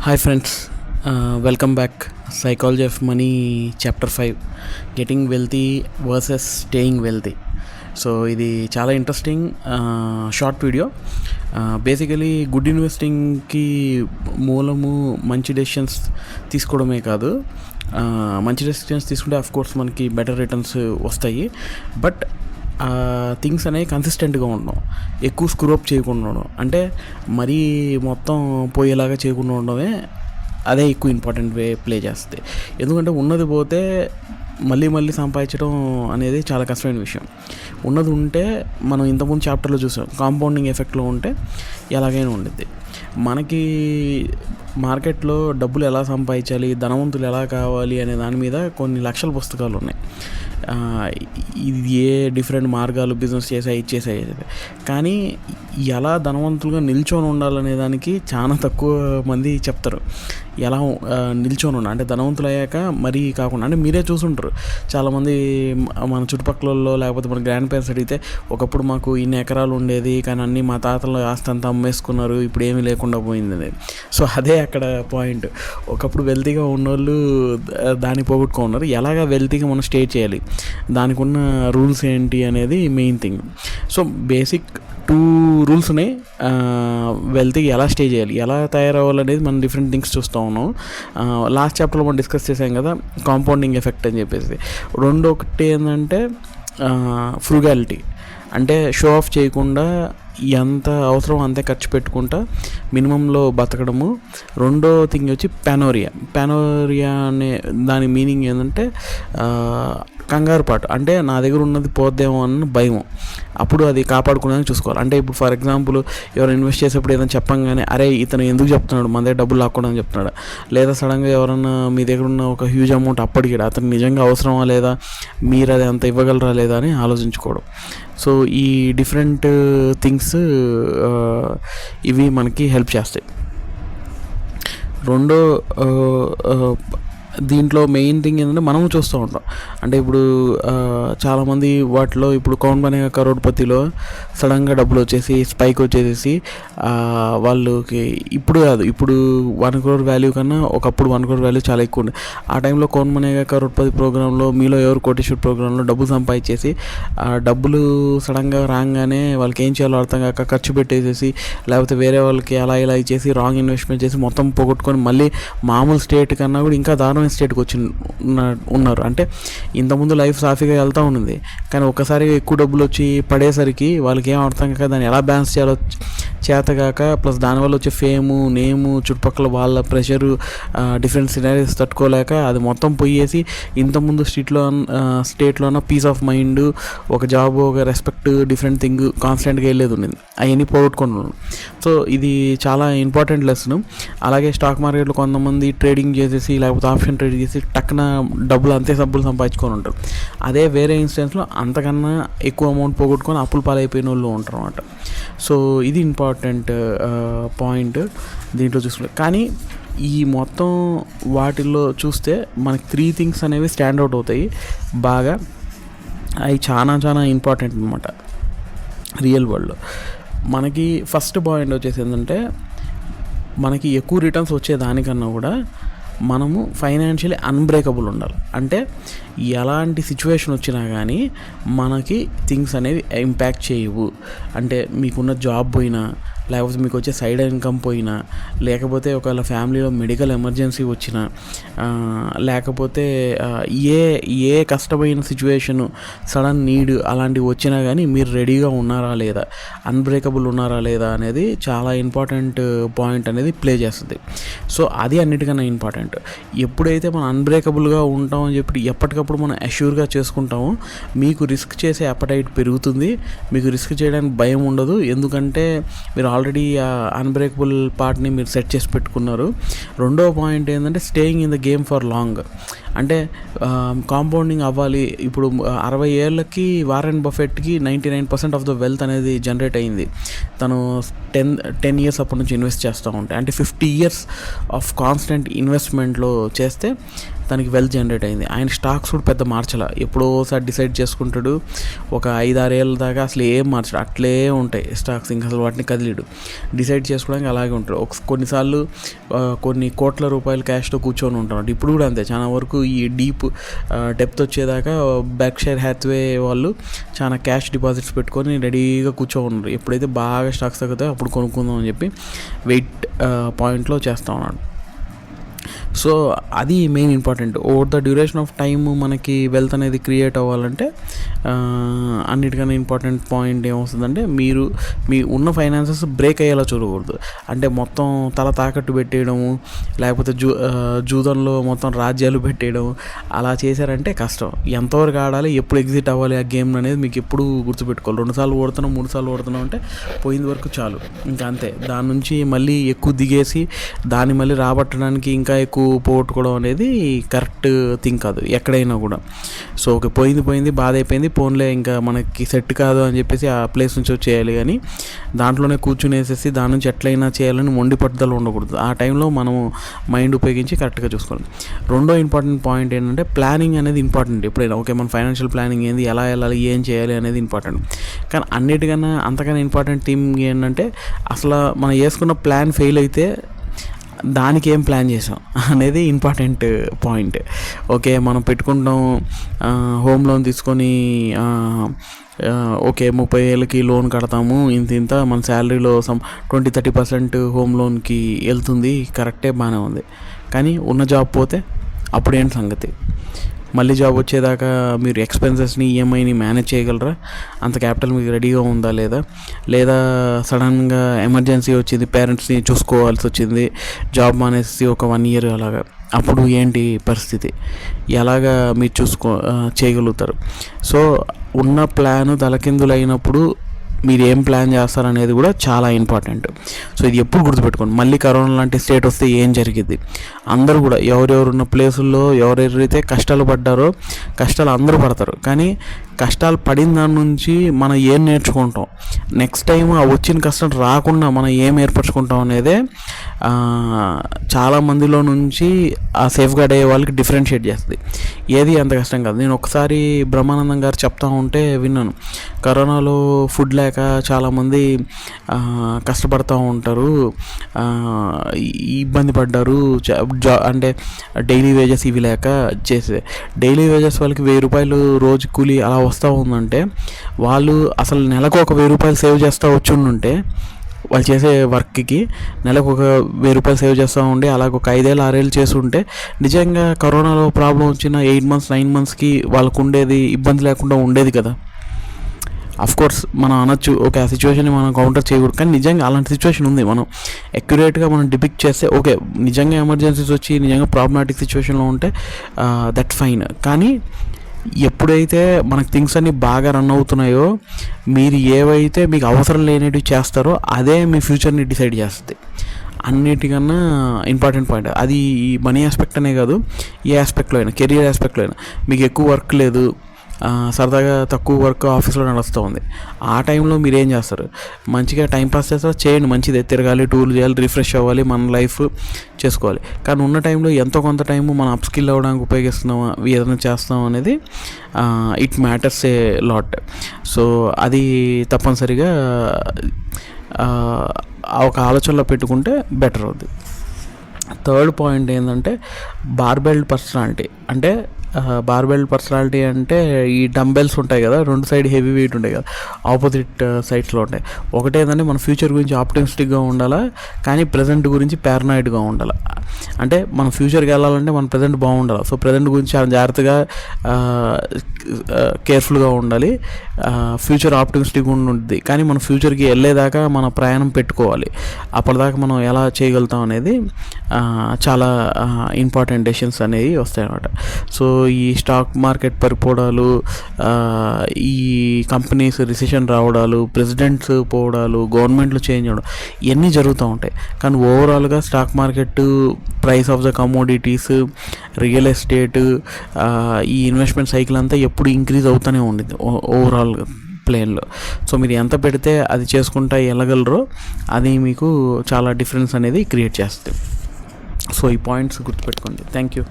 Hi friends, welcome back. Psychology of Money Chapter 5, Getting Wealthy versus Staying Wealthy. So ఇది చాలా interesting short video. Basically good ఇన్వెస్టింగ్కి మూలము మంచి decisions తీసుకోవడమే కాదు. మంచి డెసిషన్స్ తీసుకుంటే అఫ్కోర్స్ మనకి బెటర్ రిటర్న్స్ వస్తాయి. బట్ థింగ్స్ అనేవి కన్సిస్టెంట్గా ఉండడం, ఎక్కువ స్క్రూఅప్ చేయకుండా ఉండడం, అంటే మరీ మొత్తం పోయేలాగా చేయకుండా ఉండడమే అదే ఎక్కువ ఇంపార్టెంట్ ప్లే చేస్తుంది. ఎందుకంటే ఉన్నది పోతే మళ్ళీ సంపాదించడం అనేది చాలా కష్టమైన విషయం. ఉన్నది ఉంటే మనం ఇంతకుముందు చాప్టర్లో చూసాం, కాంపౌండింగ్ ఎఫెక్ట్లో ఉంటే ఎలాగైనా ఉండిద్ది. మనకి మార్కెట్లో డబ్బులు ఎలా సంపాదించాలి, ధనవంతులు ఎలా కావాలి అనే దాని మీద కొన్ని లక్షల పుస్తకాలు ఉన్నాయి. ఇది ఏ డిఫరెంట్ మార్గాలు బిజినెస్ చేసాయి కానీ ఎలా ధనవంతులుగా నిల్చొని ఉండాలనే దానికి చాలా తక్కువ మంది చెప్తారు. ఎలా నిల్చొని ఉండాలి అంటే ధనవంతులు అయ్యాక మరీ కాకుండా, అంటే మీరే చూసుంటారు చాలామంది మన చుట్టుపక్కలలో, లేకపోతే మన గ్రాండ్ పేరెంట్స్ అడిగితే ఒకప్పుడు మాకు ఇన్ని ఎకరాలు ఉండేది కానీ అన్నీ మా తాతలు ఆస్తి అంతా అమ్మేసుకున్నారు, ఇప్పుడు ఏమీ లేకుండా పోయింది అనేది. సో అదే అక్కడ పాయింట్. ఒకప్పుడు వెల్తీగా ఉన్నోళ్ళు దాన్ని పోగొట్టుకున్నారు. ఎలాగ వెల్తీగా మనం స్టే చేయాలి, దానికి ఉన్న రూల్స్ ఏంటి అనేది main thing. So basic 2 rules ఉన్నాయి. వెల్తీగా ఎలా స్టే చేయాలి, ఎలా తయారవ్వాలనేది మనం డిఫరెంట్ థింగ్స్ చూస్తూ ఉన్నాం. లాస్ట్ చాప్టర్లో మనం డిస్కస్ చేసాం కదా, కాంపౌండింగ్ ఎఫెక్ట్ అని చెప్పేసి. ఒకటి ఏంటంటే ఫ్రూగాలిటీ, అంటే షో ఆఫ్ చేయకుండా ఎంత అవసరం అంతే ఖర్చు పెట్టుకుంటా మినిమంలో బతకడము. రెండో థింగ్ వచ్చి పెనోరియా అనే దాని మీనింగ్ ఏంటంటే కంగారు పాటు, అంటే నా దగ్గర ఉన్నది పోద్దేమో అన్న భయం, అప్పుడు అది కాపాడుకునేది చూసుకోవాలి. అంటే ఇప్పుడు ఫర్ ఎగ్జాంపుల్ ఎవరు ఇన్వెస్ట్ చేసేప్పుడు ఏదైనా చెప్పంగానే అరే ఇతను ఎందుకు చెప్తున్నాడు, మన దగ్గర డబ్బులు లాక్కోవడం చెప్తున్నాడు, లేదా సడన్గా ఎవరన్నా మీ దగ్గర ఉన్న ఒక హ్యూజ్ అమౌంట్ అప్పటికి అతను నిజంగా అవసరమా లేదా, మీరు అది అంత ఇవ్వగలరా లేదా అని ఆలోచించుకోవడం. సో ఈ డిఫరెంట్ థింగ్స్ ఇవి మనకి హెల్ప్ చేస్తాయి. రెండో దీంట్లో మెయిన్ థింగ్ ఏంటంటే మనము చూస్తూ ఉంటాం. అంటే ఇప్పుడు చాలామంది వాటిలో ఇప్పుడు కౌన్ బనేగా కరోడ్పతిలో సడన్గా డబ్బులు వచ్చేసి స్పైక్ వచ్చేసి వాళ్ళకి ఇప్పుడు కాదు, ఇప్పుడు 1 crore వాల్యూ కన్నా ఒకప్పుడు 1 crore వాల్యూ చాలా ఎక్కువ ఉంది. ఆ టైంలో కౌన్ బనేగా కరోడ్పతి ప్రోగ్రాంలో మీలో ఎవరు కోటేశ్వర్ ప్రోగ్రాంలో డబ్బులు సంపాదించేసి డబ్బులు సడన్గా రాగానే వాళ్ళకి ఏం చేయాలో అర్థం కాక ఖర్చు పెట్టేసేసి, లేకపోతే వేరే వాళ్ళకి అలా ఇలా ఇచ్చేసి రాంగ్ ఇన్వెస్ట్మెంట్ చేసి మొత్తం పోగొట్టుకొని మళ్ళీ మామూలు స్టేట్ కన్నా కూడా ఇంకా దారుణమైన స్టేట్కి వచ్చి ఉన్నారు. అంటే ఇంతకుముందు లైఫ్ సాఫీగా వెళ్తూ ఉన్నది, కానీ ఒక్కసారిగా ఎక్కువ డబ్బులు వచ్చి పడేసరికి వాళ్ళకి ఏం అర్థం కాక దాన్ని ఎలా బ్యాలెన్స్ చేయాలో చేతగాక, ప్లస్ దానివల్ల వచ్చే ఫేము నేము చుట్టుపక్కల వాళ్ళ ప్రెషరు డిఫరెంట్ సినారీస్ తట్టుకోలేక అది మొత్తం పోయేసి ఇంతకుముందు స్టేట్లో ఉన్న పీస్ ఆఫ్ మైండ్, ఒక జాబ్, ఒక రెస్పెక్ట్, డిఫరెంట్ థింగ్ కాన్స్టెంట్గా వెళ్ళేది ఉన్నది, అవన్నీ పోగొట్టుకున్నాను. సో ఇది చాలా ఇంపార్టెంట్ లెసన్. అలాగే స్టాక్ మార్కెట్లో కొంతమంది ట్రేడింగ్ చేసేసి లేకపోతే ఆప్షన్ ట్రేడ్ చేసి టక్కున డబ్బులు సంపాదించుకొని ఉంటారు. అదే వేరే ఇన్స్టెన్స్లో అంతకన్నా ఎక్కువ అమౌంట్ పోగొట్టుకొని అప్పులు పాలైపోయిన వాళ్ళు ఉంటారు అన్నమాట. సో ఇది ఇంపార్టెంట్ పాయింట్ దీంట్లో చూసుకుంటే. కానీ ఈ మొత్తం వాటిల్లో చూస్తే మనకి 3 థింగ్స్ అనేవి స్టాండ్ అవుట్ అవుతాయి బాగా. అవి చాలా ఇంపార్టెంట్ అనమాట రియల్ వరల్డ్లో. మనకి ఫస్ట్ పాయింట్ వచ్చేసి ఏంటంటే, మనకి ఎక్కువ రిటర్న్స్ వచ్చేదానికన్నా కూడా మనము ఫైనాన్షియలీ అన్బ్రేకబుల్ ఉండాలి. అంటే ఎలాంటి సిచ్యువేషన్ వచ్చినా కానీ మనకి థింగ్స్ అనేవి ఇంపాక్ట్ చేయవు. అంటే మీకున్న జాబ్ పోయినా, లేకపోతే మీకు వచ్చే సైడ్ ఇన్కమ్ పోయినా, లేకపోతే ఒకవేళ ఫ్యామిలీలో మెడికల్ ఎమర్జెన్సీ వచ్చినా, లేకపోతే ఏ కష్టమైన సిచ్యువేషను, సడన్ నీడ్ అలాంటివి వచ్చినా కానీ మీరు రెడీగా ఉన్నారా లేదా, అన్బ్రేకబుల్ ఉన్నారా లేదా అనేది చాలా ఇంపార్టెంట్ పాయింట్ అనేది ప్లే చేస్తుంది. సో అది అన్నిటికన్నా ఇంపార్టెంట్. ఎప్పుడైతే మనం అన్బ్రేకబుల్గా ఉంటామని చెప్పి ఎప్పటికప్పుడు మనం అష్యూర్గా చేసుకుంటామో మీకు రిస్క్ చేసే అపటైట్ పెరుగుతుంది, మీకు రిస్క్ చేయడానికి భయం ఉండదు. ఎందుకంటే మీరు ఆల్రెడీ ఆ అన్బ్రేకబుల్ పార్ట్ని మీరు సెట్ చేసి పెట్టుకున్నారు. రెండో పాయింట్ ఏంటంటే staying in the game for long. అంటే కాంపౌండింగ్ అవ్వాలి. ఇప్పుడు 60 ఏళ్ళకి వారెన్ బఫెట్కి 99% ఆఫ్ ద వెల్త్ అనేది జనరేట్ అయింది. తను 10 years అప్పటి నుంచి ఇన్వెస్ట్ చేస్తూ ఉంటాయి. అంటే 50 years ఆఫ్ కాన్స్టెంట్ ఇన్వెస్ట్మెంట్లో చేస్తే తనకి వెల్త్ జనరేట్ అయింది. ఆయన స్టాక్స్ కూడా పెద్ద మార్చాల, ఎప్పుడోసారి డిసైడ్ చేసుకుంటాడు. ఒక 5-6 ఏళ్ళ దాకా అసలు ఏం మార్చడు, అట్లే ఉంటాయి స్టాక్స్, ఇంకా అసలు వాటిని కదిలిడు. డిసైడ్ చేసుకోవడానికి అలాగే ఉంటాడు. కొన్నిసార్లు కొన్ని కోట్ల రూపాయలు క్యాష్తో కూర్చొని ఉంటాడు. ఇప్పుడు కూడా అంతే, చాలా వరకు ఈ డెప్త్ వచ్చేదాకా బెర్క్షైర్ హ్యాథ్వే వాళ్ళు చాలా క్యాష్ డిపాజిట్స్ పెట్టుకొని రెడీగా కూర్చోన్నారు. ఎప్పుడైతే బాగా స్టాక్స్ తగ్గుతాయో అప్పుడు కొనుక్కుందాం అని చెప్పి వెయిట్ పాయింట్లో చేస్తూ ఉన్నాడు. సో అది main important. Over the duration of time మనకి వెల్త్ అనేది క్రియేట్ అవ్వాలంటే అన్నిటికన్నా ఇంపార్టెంట్ పాయింట్ ఏమవుతుందంటే, మీరు మీ ఉన్న ఫైనాన్సెస్ బ్రేక్ అయ్యేలా చూడకూడదు. అంటే మొత్తం తల తాకట్టు పెట్టేయడము, లేకపోతే జూదంలో మొత్తం రాజ్యాలు పెట్టేయడం, అలా చేశారంటే కష్టం. ఎంతవరకు ఆడాలి, ఎప్పుడు ఎగ్జిట్ అవ్వాలి ఆ గేమ్ అనేది మీకు ఎప్పుడు గుర్తుపెట్టుకోవాలి. 2 సార్లు ఓడుతున్నాం, 3 సార్లు ఓడుతున్నాం అంటే పోయింది వరకు చాలు, ఇంకా అంతే. దాని నుంచి మళ్ళీ ఎక్కువ దిగేసి దాన్ని మళ్ళీ రాబట్టడానికి ఇంకా ఎక్కువ పోగొట్టుకోవడం అనేది కరెక్ట్ థింగ్ కాదు ఎక్కడైనా కూడా. సో ఓకే, పోయింది బాధ అయిపోయింది, పోన్లే ఇంకా మనకి సెట్ కాదు అని చెప్పేసి ఆ ప్లేస్ నుంచి వచ్చేయాలి. కానీ దాంట్లోనే కూర్చునేసేసి దాని నుంచి ఎట్లయినా చేయాలని మొండి పట్టుదల ఉండకూడదు. ఆ టైంలో మనము మైండ్ ఉపయోగించి కరెక్ట్గా చూసుకోవాలి. రెండో ఇంపార్టెంట్ పాయింట్ ఏంటంటే, ప్లానింగ్ అనేది ఇంపార్టెంట్. ఎప్పుడైనా ఓకే, మన ఫైనాన్షియల్ ప్లానింగ్ ఏంది, ఎలా వెళ్ళాలి, ఏం చేయాలి అనేది ఇంపార్టెంట్. కానీ అన్నిటికన్నా అంతకన్నా ఇంపార్టెంట్ థింగ్ ఏంటంటే, అసలు మనం వేసుకున్న ప్లాన్ ఫెయిల్ అయితే దానికి ఏం ప్లాన్ చేసాం అనేది ఇంపార్టెంట్ పాయింట్. ఓకే, మనం పెట్టుకుంటాం హోమ్ లోన్ తీసుకొని, ఓకే 30,000కి లోన్ కడతాము, ఇంత మన శాలరీలో 20-30% హోమ్ లోన్కి వెళ్తుంది, కరెక్టే, బాగానే ఉంది. కానీ ఉన్న జాబ్ పోతే అప్పుడేంటి సంగతి? మళ్ళీ జాబ్ వచ్చేదాకా మీరు ఎక్స్పెన్సెస్ని, ఈఎంఐని మేనేజ్ చేయగలరా? అంత క్యాపిటల్ మీకు రెడీగా ఉందా లేదా సడన్గా ఎమర్జెన్సీ వచ్చింది, పేరెంట్స్ని చూసుకోవాల్సి వచ్చింది, జాబ్ మానేసి ఒక 1 year అలాగా, అప్పుడు ఏంటి పరిస్థితి? ఎలాగా మీరు చేయగలుగుతారు? సో ఉన్న ప్లాను తలకిందులైనప్పుడు మీరు ఏం ప్లాన్ చేస్తారనేది కూడా చాలా ఇంపార్టెంట్. సో ఇది ఎప్పుడు గుర్తుపెట్టుకోండి. మళ్ళీ కరోనా లాంటి స్టేట్ వస్తే ఏం జరిగింది? అందరూ కూడా ఎవరెవరున్న ప్లేసుల్లో ఎవరెవరైతే కష్టాలు పడ్డారో, కష్టాలు అందరూ పడతారు. కానీ కష్టాలు పడిన దాని నుంచి మనం ఏం నేర్చుకుంటాం, నెక్స్ట్ టైం ఆ వచ్చిన కష్టం రాకుండా మనం ఏం ఏర్పరచుకుంటాం అనేదే చాలా మందిలో నుంచి ఆ సేఫ్ గార్డ్ అయ్యే వాళ్ళకి డిఫరెన్షియేట్ చేస్తుంది. ఏది అంత కష్టం కాదు. నేను ఒకసారి బ్రహ్మానందం గారు చెప్తా ఉంటే విన్నాను, కరోనాలో ఫుడ్ లేక చాలామంది కష్టపడుతూ ఉంటారు, ఇబ్బంది పడ్డారు. అంటే డైలీ వేజెస్ ఇవి లేక డైలీ వేజెస్ వాళ్ళకి 1,000 రూపాయలు రోజు కూలీ అలా వస్తూ ఉందంటే, వాళ్ళు అసలు నెలకు ఒక 1,000 రూపాయలు సేవ్ చేస్తూ వచ్చి ఉంటే, వాళ్ళు చేసే వర్క్కి నెలకు ఒక 1,000 రూపాయలు సేవ్ చేస్తూ ఉండి అలాగ ఒక 5-6 ఏళ్ళు చేసి ఉంటే, నిజంగా కరోనాలో ప్రాబ్లం వచ్చిన 8 months 9 monthsకి వాళ్ళకు ఉండేది ఇబ్బంది లేకుండా ఉండేది కదా. అఫ్కోర్స్ మనం అనొచ్చు, ఓకే ఆ సిచ్యువేషన్ని మనం కౌంటర్ చేయకూడదు, కానీ నిజంగా అలాంటి సిచ్యువేషన్ ఉంది. మనం అక్యురేట్గా మనం డిపిక్ట్ చేస్తే ఓకే, నిజంగా ఎమర్జెన్సీస్ వచ్చి నిజంగా ప్రాబ్లమాటిక్ సిచ్యువేషన్లో ఉంటే దట్ ఫైన్. కానీ ఎప్పుడైతే మనకు థింగ్స్ అన్నీ బాగా రన్ అవుతున్నాయో, మీరు ఏవైతే మీకు అవసరం లేనివి చేస్తారో అదే మీ ఫ్యూచర్ని డిసైడ్ చేస్తుంది. అన్నిటికన్నా ఇంపార్టెంట్ పాయింట్ అది. ఈ మనీ ఆస్పెక్ట్ అనే కాదు, ఏ ఆస్పెక్ట్లో అయినా, కెరియర్ ఆస్పెక్ట్లో అయినా మీకు ఎక్కువ వర్క్ లేదు, సరదాగా తక్కువ వర్క్ ఆఫీస్లో నడుస్తూ ఉంది, ఆ టైంలో మీరు ఏం చేస్తారు? మంచిగా టైంపాస్ చేస్తారు, చేయండి, మంచిదే, తిరగాలి, టూర్లు చేయాలి, రిఫ్రెష్ అవ్వాలి, మన లైఫ్ చేసుకోవాలి. కానీ ఉన్న టైంలో ఎంతో కొంత టైము మనం అప్స్కిల్ అవ్వడానికి ఉపయోగిస్తున్నామా, ఏదైనా చేస్తాం అనేది it matters a lot. So అది తప్పనిసరిగా ఒక ఆలోచనలో పెట్టుకుంటే బెటర్ అవుద్ది. థర్డ్ పాయింట్ ఏంటంటే, బార్బెల్డ్ పర్సనాలిటీ. అంటే బార్బెల్డ్ పర్సనాలిటీ అంటే ఈ డంబెల్స్ ఉంటాయి కదా, 2 సైడ్ హెవీ వెయిట్ ఉంటాయి కదా, ఆపోజిట్ సైడ్స్లో ఉంటాయి. ఒకటేంటంటే మన ఫ్యూచర్ గురించి ఆప్టిమిస్టిక్గా ఉండాలా, కానీ ప్రజెంట్ గురించి పారనాయిడ్గా ఉండాలి. అంటే మన ఫ్యూచర్కి వెళ్ళాలంటే మన ప్రజెంట్ బాగుండాలి. సో ప్రజెంట్ గురించి చాలా జాగ్రత్తగా కేర్ఫుల్గా ఉండాలి. ఫ్యూచర్ ఆప్టిమిస్టిక్గా ఉంటుంది, కానీ మన ఫ్యూచర్కి వెళ్ళేదాకా మన ప్రయాణం పెట్టుకోవాలి. అప్పటిదాకా మనం ఎలా చేయగలుగుతాం అనేది చాలా ఇంపార్టెంట్ డెసిషన్స్ అనేవి వస్తాయి అన్నమాట. సో ఈ స్టాక్ మార్కెట్ పడిపోవడాలు, ఈ కంపెనీస్ రిసెషన్ రావడాలు, ప్రెసిడెంట్స్ పోవడాలు, గవర్నమెంట్లు చేంజ్ అవ్వడం, ఇవన్నీ జరుగుతూ ఉంటాయి. కానీ ఓవరాల్గా stock market, price of the commodities, real estate, ఈ ఇన్వెస్ట్మెంట్ సైకిల్ అంతా ఎప్పుడు ఇంక్రీజ్ అవుతూనే ఉండింది ఓవరాల్ ప్లేన్లో. సో మీరు ఎంత పెడితే అది చేసుకుంటా వెళ్ళగలరో అది మీకు చాలా డిఫరెన్స్ అనేది క్రియేట్ చేస్తుంది. సో ఈ పాయింట్స్ గుర్తుపెట్టుకోండి. Thank you.